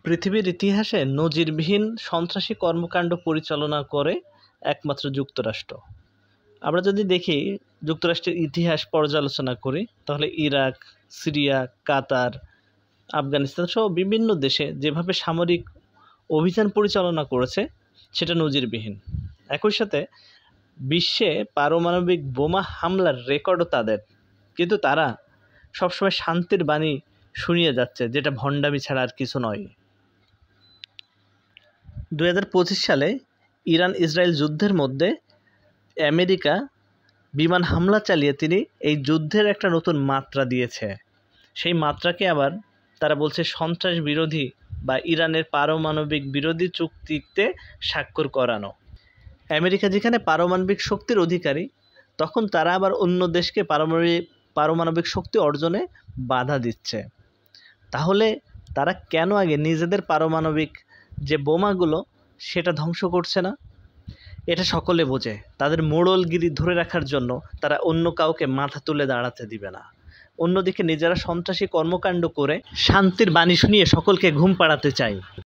পৃথিবীর ইতিহাসে নজিরবিহীন সন্ত্রাসী কর্মকাণ্ড পরিচালনা করে একমাত্র যুক্তরাষ্ট্র। আমরা যদি দেখি যুক্তরাষ্ট্রের ইতিহাস পর্যালোচনা করি তাহলে ইরাক, সিরিয়া, কাতার, আফগানিস্তান সহ বিভিন্ন দেশে যেভাবে সামরিক অভিযান পরিচালনা করেছে সেটা নজিরবিহীন। একই সাথে বিশ্বে পারমাণবিক বোমা হামলার রেকর্ডও তাদের, কিন্তু তারা সবসময় শান্তির বাণী শুনিয়ে যাচ্ছে, যেটা ভণ্ডামি ছাড়া আর কিছু নয়। 2025 সালে ইরান ইসরায়েল যুদ্ধের মধ্যে আমেরিকা বিমান হামলা চালিয়ে তিনি এই যুদ্ধের একটা নতুন মাত্রা দিয়েছে। সেই মাত্রাকে আবার তারা বলছে সন্ত্রাস বিরোধী বা ইরানের পারমাণবিক বিরোধী চুক্তিতে স্বাক্ষর করানো। আমেরিকা যেখানে পারমাণবিক শক্তির অধিকারী, তখন তারা আবার অন্য দেশকে পারমাণবিক শক্তি অর্জনে বাধা দিচ্ছে। তাহলে তারা কেন আগে নিজেদের পারমাণবিক যে বোমাগুলো সেটা ধ্বংস করছে না? এটা সকলে বোঝে। তাদের মোড়লগিরি ধরে রাখার জন্য তারা অন্য কাউকে মাথা তুলে দাঁড়াতে দিবে না। অন্যদিকে নিজেরা সন্ত্রাসী কর্মকাণ্ড করে শান্তির বাণী শুনিয়ে সকলকে ঘুম পাড়াতে চায়।